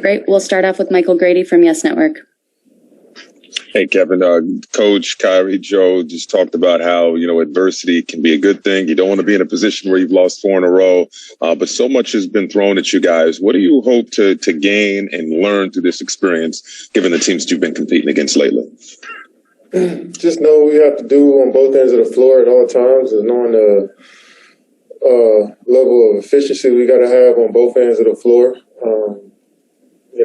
Great. We'll start off with Michael Grady from Yes Network. Hey, Kevin. Coach Kyrie Joe just talked about how, adversity can be a good thing. You don't want to be in a position where you've lost 4 in a row, but so much has been thrown at you guys. What do you hope to gain and learn through this experience, given the teams you've been competing against lately? Just know what we have to do on both ends of the floor at all times, and knowing the level of efficiency we got to have on both ends of the floor.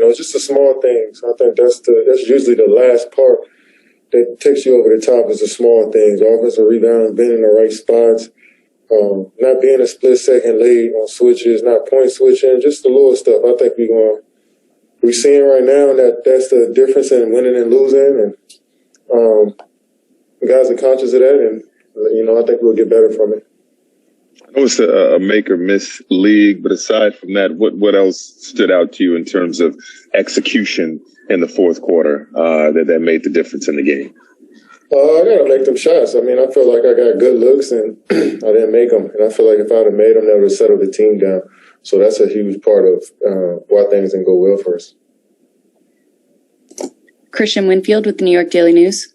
It's just the small things. I think that's usually the last part that takes you over the top is the small things. Offensive rebounds, being in the right spots, not being a split second late on switches, not point switching, just the little stuff. I think we're seeing right now that's the difference in winning and losing, and guys are conscious of that, and I think we'll get better from it. I know it's a make or miss league, but aside from that, what else stood out to you in terms of execution in the fourth quarter that made the difference in the game? I got to make them shots. I feel like I got good looks and I didn't make them. And I feel like if I'd have made them, that would have settled the team down. So that's a huge part of why things didn't go well for us. Christian Winfield with the New York Daily News.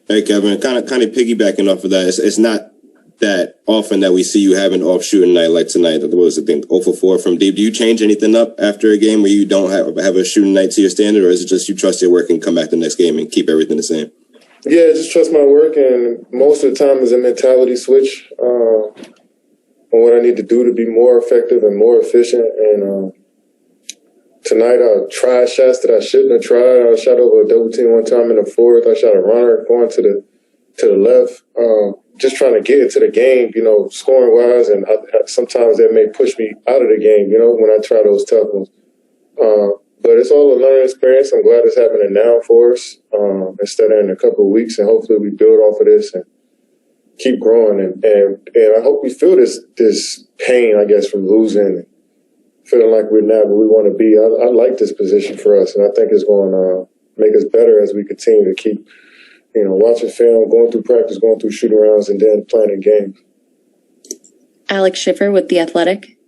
Hey, Kevin, kind of piggybacking off of that, it's not that often that we see you have an off shooting night like tonight. What was it, 0 for 4 from deep? Do you change anything up after a game where you don't have a shooting night to your standard, or is it just you trust your work and come back the next game and keep everything the same? Yeah, just trust my work, and most of the time is a mentality switch on what I need to do to be more effective and more efficient. And tonight I tried shots that I shouldn't have tried. I shot over a double team one time in the fourth. I shot a runner going to the left. Just trying to get into the game, scoring wise, and sometimes that may push me out of the game, when I try those tough ones. But it's all a learning experience. I'm glad it's happening now for us instead of in a couple of weeks, and hopefully we build off of this and keep growing. And I hope we feel this pain, I guess, from losing, feeling like we're not where we want to be. I like this position for us, and I think it's going to make us better as we continue to keep watching film, going through practice, going through shooting rounds, and then playing in games. Alex Schiffer with The Athletic.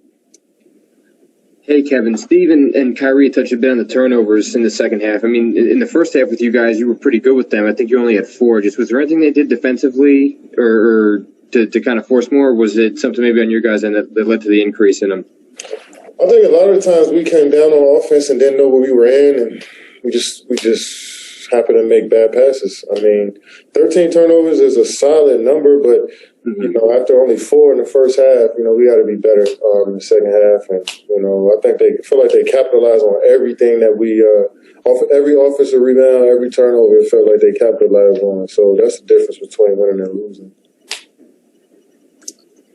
Hey, Kevin. Steve and Kyrie touched a bit on the turnovers in the second half. In the first half with you guys, you were pretty good with them. I think you only had 4. Just was there anything they did defensively or to kind of force more? Or was it something maybe on your guys' end that led to the increase in them? I think a lot of the times we came down on offense and didn't know where we were in, and we just happen to make bad passes. 13 turnovers is a solid number, but after only 4 in the first half, we got to be better in the second half. And I think they feel like they capitalize on everything that we every offensive rebound, every turnover. It felt like they capitalized on. So that's the difference between winning and losing.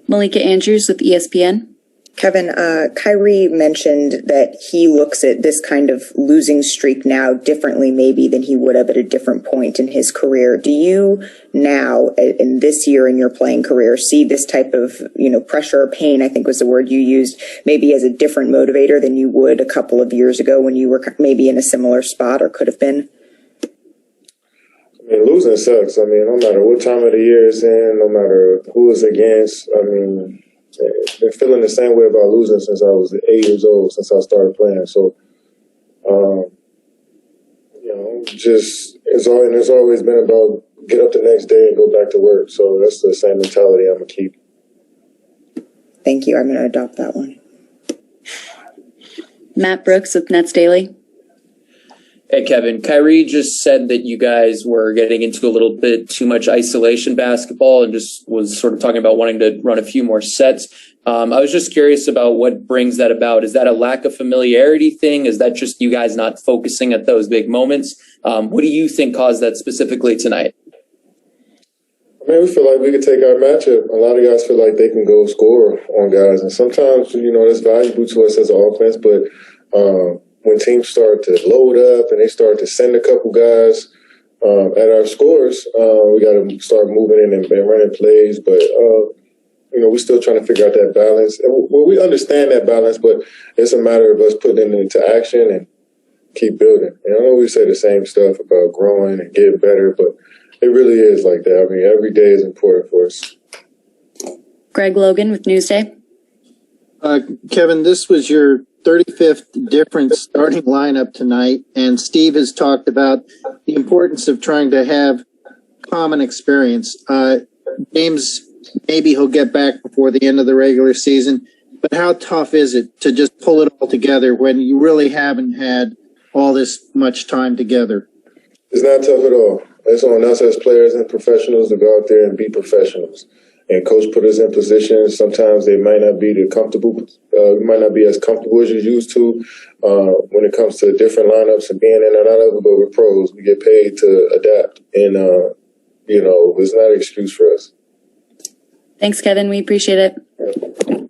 Malika Andrews with ESPN. Kevin, Kyrie mentioned that he looks at this kind of losing streak now differently maybe than he would have at a different point in his career. Do you now, in this year in your playing career, see this type of, pressure or pain, I think was the word you used, maybe as a different motivator than you would a couple of years ago when you were maybe in a similar spot or could have been? Losing sucks. No matter what time of the year it's in, no matter who it's against, I've been feeling the same way about losing since I was 8 years old, since I started playing. So, it's always been about get up the next day and go back to work. So that's the same mentality I'm going to keep. Thank you. I'm going to adopt that one. Matt Brooks with Nets Daily. Hey, Kevin. Kyrie just said that you guys were getting into a little bit too much isolation basketball and just was sort of talking about wanting to run a few more sets. I was just curious about what brings that about. Is that a lack of familiarity thing? Is that just you guys not focusing at those big moments? What do you think caused that specifically tonight? We feel like we could take our matchup. A lot of guys feel like they can go score on guys. And sometimes, that's valuable to us as an offense, but when teams start to load up and they start to send a couple guys at our scores, we got to start moving in and running plays. But, we're still trying to figure out that balance. Well, we understand that balance, but it's a matter of us putting it into action and keep building. And I know we say the same stuff about growing and getting better, but it really is like that. Every day is important for us. Greg Logan with Newsday. Kevin, this was your 35th different starting lineup tonight, and Steve has talked about the importance of trying to have common experience. James, maybe he'll get back before the end of the regular season, but how tough is it to just pull it all together when you really haven't had all this much time together? It's not tough at all. It's on us as players and professionals to go out there and be professionals. And coach put us in positions. Sometimes they might not be might not be as comfortable as you're used to when it comes to different lineups and being in and out of it. But we're pros. We get paid to adapt, and it's not an excuse for us. Thanks, Kevin. We appreciate it.